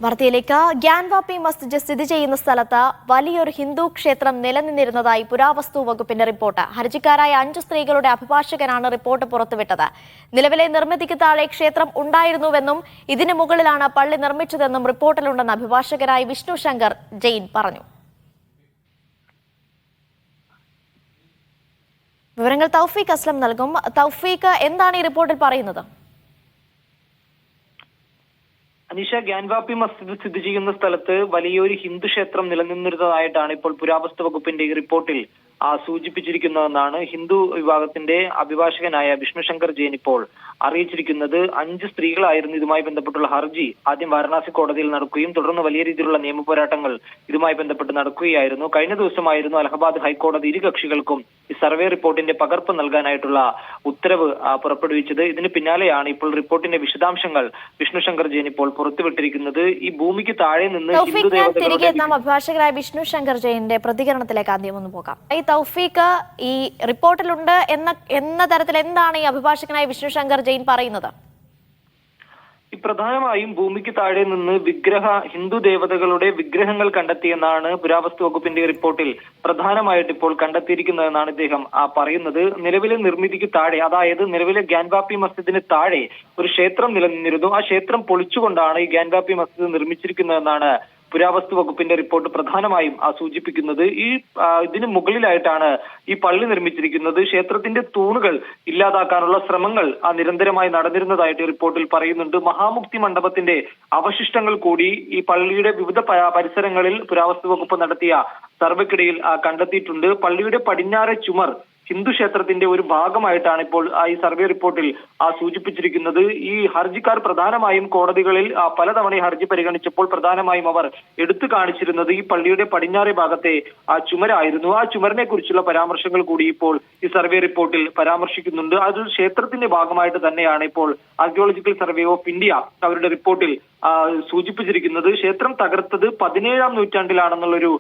വാർത്തയിലേക്ക്. ഗ്യാൻവാപ്പി മസ്ജിദ് സ്ഥിതി ചെയ്യുന്ന സ്ഥലത്ത് വലിയൊരു ഹിന്ദു ക്ഷേത്രം നിലനിന്നിരുന്നതായി പുരാവസ്തു വകുപ്പിന്റെ റിപ്പോർട്ട്. ഹർജിക്കാരായ 5 സ്ത്രീകളുടെ അഭിഭാഷകനാണ് റിപ്പോർട്ട് പുറത്തുവിട്ടത്. നിലവിലെ നിർമ്മിതിക്ക് താഴെ ക്ഷേത്രം ഉണ്ടായിരുന്നുവെന്നും ഇതിനു മുകളിലാണ് പള്ളി നിർമ്മിച്ചതെന്നും റിപ്പോർട്ടിലുണ്ടെന്ന് അഭിഭാഷകരായ വിഷ്ണു ശങ്കർ ജെയിൻ പറഞ്ഞു. വിവരങ്ങൾ തൗഫീഖ് അസ്ലം നൽകും. തൗഫീഖ്, എന്താണ് ഈ റിപ്പോർട്ടിൽ പറയുന്നത്? അനീഷ, ഗ്യാൻവാപ്പി മസ്ജിദ് സ്ഥിതി ചെയ്യുന്ന സ്ഥലത്ത് വലിയൊരു ഹിന്ദു ക്ഷേത്രം നിലനിന്നിരുന്നതായിട്ടാണ് ഇപ്പോൾ പുരാവസ്തു വകുപ്പിന്റെ ഈ റിപ്പോർട്ടിൽ സൂചിപ്പിച്ചിരിക്കുന്നതെന്നാണ് ഹിന്ദു വിഭാഗത്തിന്റെ അഭിഭാഷകനായ വിഷ്ണു ശങ്കർ ജെയിൻ ഇപ്പോൾ അറിയിച്ചിരിക്കുന്നത്. 5 സ്ത്രീകളായിരുന്നു ഇതുമായി ബന്ധപ്പെട്ടുള്ള ഹർജി ആദ്യം വാരണാസി കോടതിയിൽ നടക്കുകയും തുടർന്ന് വലിയ രീതിയിലുള്ള നിയമ പോരാട്ടങ്ങൾ ഇതുമായി ബന്ധപ്പെട്ട് നടക്കുകയായിരുന്നു. കഴിഞ്ഞ ദിവസമായിരുന്നു അലഹബാദ് ഹൈക്കോടതി ഇരു കക്ഷികൾക്കും ഈ സർവേ റിപ്പോർട്ടിന്റെ പകർപ്പ് നൽകാനായിട്ടുള്ള ഉത്തരവ് പുറപ്പെടുവിച്ചത്. ഇതിന് പിന്നാലെയാണ് ഇപ്പോൾ റിപ്പോർട്ടിന്റെ വിശദാംശങ്ങൾ വിഷ്ണു ശങ്കർ ജെയിൻ ഇപ്പോൾ പുറത്തുവിട്ടിരിക്കുന്നത്. ഈ ഭൂമിക്ക് താഴെ നിന്ന് അഭിഭാഷകരായ വിഷ്ണു ശങ്കർ ജെയിന്റെ പ്രതികരണത്തിലേക്ക് ആദ്യം ഒന്ന് പോകാം. തൗഫീഖ്, ഈ റിപ്പോർട്ടിലുണ്ട് എന്ന തരത്തിൽ എന്താണ് ഈ അഭിഭാഷകനായ വിഷ്ണു ശങ്കർ ജെയിൻ പറയുന്നത്? ഈ പ്രധാനമായും ഭൂമിക്ക് താഴെ നിന്ന് ഹിന്ദു ദേവതകളുടെ വിഗ്രഹങ്ങൾ കണ്ടെത്തിയെന്നാണ് പുരാവസ്തു വകുപ്പിന്റെ റിപ്പോർട്ടിൽ പ്രധാനമായിട്ട് ഇപ്പോൾ കണ്ടെത്തിയിരിക്കുന്നതെന്നാണ് ഇദ്ദേഹം പറയുന്നത്. നിലവിലെ നിർമ്മിതിക്ക് താഴെ, അതായത് നിലവിലെ ഗ്യാൻവാപ്പി മസ്ജിദിന് താഴെ ഒരു ക്ഷേത്രം നിലനിന്നിരുന്നു. ആ ക്ഷേത്രം പൊളിച്ചുകൊണ്ടാണ് ഈ ഗ്യാൻവാപ്പി മസ്ജിദ് നിർമ്മിച്ചിരിക്കുന്നതെന്നാണ് പുരാവസ്തു വകുപ്പിന്റെ റിപ്പോർട്ട് പ്രധാനമായും സൂചിപ്പിക്കുന്നത്. ഇതിന് മുകളിലായിട്ടാണ് ഈ പള്ളി നിർമ്മിച്ചിരിക്കുന്നത്. ക്ഷേത്രത്തിന്റെ തൂണുകൾ ഇല്ലാതാക്കാനുള്ള ശ്രമങ്ങൾ നിരന്തരമായി നടന്നിരുന്നതായിട്ട് റിപ്പോർട്ടിൽ പറയുന്നുണ്ട്. മഹാമുക്തി മണ്ഡപത്തിന്റെ അവശിഷ്ടങ്ങൾ കൂടി ഈ പള്ളിയുടെ വിവിധ പരിസരങ്ങളിൽ പുരാവസ്തു വകുപ്പ് നടത്തിയ സർവേക്കിടയിൽ കണ്ടെത്തിയിട്ടുണ്ട്. പള്ളിയുടെ പടിഞ്ഞാറെ ചുമർ ഹിന്ദു ക്ഷേത്രത്തിന്റെ ഒരു ഭാഗമായിട്ടാണ് ഇപ്പോൾ ഈ സർവേ റിപ്പോർട്ടിൽ സൂചിപ്പിച്ചിരിക്കുന്നത്. ഈ ഹർജിക്കാർ പ്രധാനമായും കോടതികളിൽ പലതവണ ഹർജി പരിഗണിച്ചപ്പോൾ പ്രധാനമായും അവർ എടുത്തു കാണിച്ചിരുന്നത് ഈ പള്ളിയുടെ പടിഞ്ഞാറേ ഭാഗത്തെ ചുമരായിരുന്നു. ആ ചുമരിനെ കുറിച്ചുള്ള പരാമർശങ്ങൾ കൂടി ഇപ്പോൾ ഈ സർവേ റിപ്പോർട്ടിൽ പരാമർശിക്കുന്നുണ്ട്. അത് ക്ഷേത്രത്തിന്റെ ഭാഗമായിട്ട് തന്നെയാണ് ഇപ്പോൾ ആർക്കിയോളജിക്കൽ സർവേ ഓഫ് ഇന്ത്യ അവരുടെ റിപ്പോർട്ടിൽ സൂചിപ്പിച്ചിരിക്കുന്നത്. ക്ഷേത്രം തകർത്തത് 17-ാം നൂറ്റാണ്ടിലാണെന്നുള്ളൊരു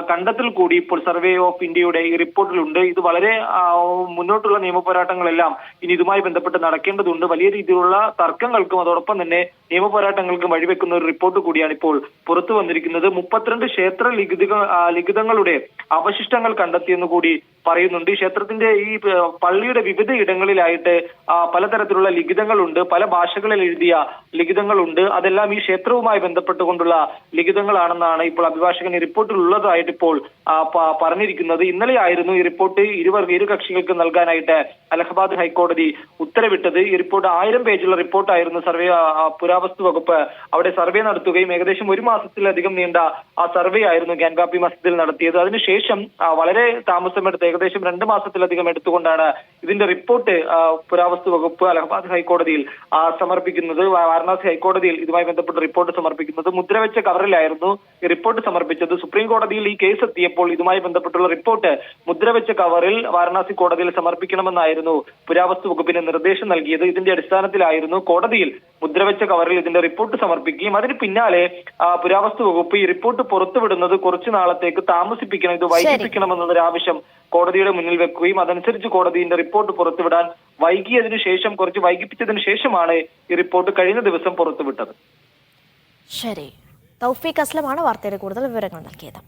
കണ്ടെത്തൽ കൂടി ഇപ്പോൾ സർവേ ഓഫ് ഇന്ത്യയുടെ ഈ റിപ്പോർട്ടിലുണ്ട്. ഇത് വളരെ മുന്നോട്ടുള്ള നിയമ പോരാട്ടങ്ങളെല്ലാം ഇനി ഇതുമായി ബന്ധപ്പെട്ട് നടക്കേണ്ടതുണ്ട്. വലിയ രീതിയിലുള്ള തർക്കങ്ങൾക്കും അതോടൊപ്പം തന്നെ നിയമ പോരാട്ടങ്ങൾക്കും വഴിവെക്കുന്ന ഒരു റിപ്പോർട്ട് കൂടിയാണ് ഇപ്പോൾ പുറത്തു വന്നിരിക്കുന്നത്. 32 ക്ഷേത്ര ലിഖിതങ്ങളുടെ അവശിഷ്ടങ്ങൾ കണ്ടെത്തിയെന്ന് കൂടി പറയുന്നുണ്ട്. ഈ ക്ഷേത്രത്തിന്റെ ഈ പള്ളിയുടെ വിവിധ ഇടങ്ങളിലായിട്ട് പലതരത്തിലുള്ള ലിഖിതങ്ങളുണ്ട്, പല ഭാഷകളിൽ എഴുതിയ ലിഖിതങ്ങളുണ്ട്. അതെല്ലാം ഈ ക്ഷേത്രവുമായി ബന്ധപ്പെട്ടുകൊണ്ടുള്ള ലിഖിതങ്ങളാണെന്നാണ് ഇപ്പോൾ അഭിഭാഷകൻ ഈ റിപ്പോർട്ടിൽ ഉള്ളതായിട്ട് ഇപ്പോൾ പറഞ്ഞിരിക്കുന്നത്. ഇന്നലെയായിരുന്നു ഈ റിപ്പോർട്ട് ഇരു കക്ഷികൾക്ക് നൽകാനായിട്ട് അലഹബാദ് ഹൈക്കോടതി ഉത്തരവിട്ടത്. ഈ റിപ്പോർട്ട് 1000 പേജുള്ള റിപ്പോർട്ടായിരുന്നു പുരാവസ്തു വകുപ്പ് അവിടെ സർവേ നടത്തുകയും ഏകദേശം 1 മാസത്തിലധികം നീണ്ട ആ സർവേ ആയിരുന്നു ഗ്യാൻവാപ്പി മസ്ജിദിൽ നടത്തിയത്. അതിനുശേഷം വളരെ താമസമെടുത്ത് ഏകദേശം 2 മാസത്തിലധികം എടുത്തുകൊണ്ടാണ് ഇതിന്റെ റിപ്പോർട്ട് പുരാവസ്തു വകുപ്പ് അലഹബാദ് ഹൈക്കോടതിയിൽ സമർപ്പിക്കുന്നത്. വാരണാസി ഹൈക്കോടതിയിൽ ഇതുമായി ബന്ധപ്പെട്ട റിപ്പോർട്ട് സമർപ്പിക്കുന്നത്. മുദ്രവെച്ച കവറിലായിരുന്നു ഈ റിപ്പോർട്ട് സമർപ്പിച്ചത്. സുപ്രീം കോടതിയിൽ ഈ കേസ് എത്തിയപ്പോൾ ഇതുമായി ബന്ധപ്പെട്ടുള്ള റിപ്പോർട്ട് മുദ്രവെച്ച കവറിൽ വാരണാസി കോടതിയിൽ സമർപ്പിക്കണമെന്നായിരുന്നു പുരാവസ്തു വകുപ്പിന് നിർദ്ദേശം നൽകിയത്. ഇതിന്റെ അടിസ്ഥാനത്തിലായിരുന്നു കോടതിയിൽ മുദ്രവെച്ച കവറിൽ ഇതിന്റെ റിപ്പോർട്ട് സമർപ്പിക്കുകയും അതിന് പിന്നാലെ പുരാവസ്തു വകുപ്പ് ഈ റിപ്പോർട്ട് പുറത്തുവിടുന്നത് കുറച്ചു നാളത്തേക്ക് താമസിപ്പിക്കണം, ഇത് വൈകിപ്പിക്കണമെന്നൊരു ആവശ്യം കോടതിയുടെ മുന്നിൽ വെക്കുകയും അതനുസരിച്ച് കോടതിയുടെ റിപ്പോർട്ട് പുറത്തുവിടാൻ കുറച്ച് വൈകിപ്പിച്ചതിന് ശേഷമാണ് ഈ റിപ്പോർട്ട് കഴിഞ്ഞ ദിവസം പുറത്തുവിട്ടത്. ശരി, തൗഫീഖ് അസ്ലമാണ് വാർത്തയുടെ കൂടുതൽ വിവരങ്ങൾ നൽകിയത്.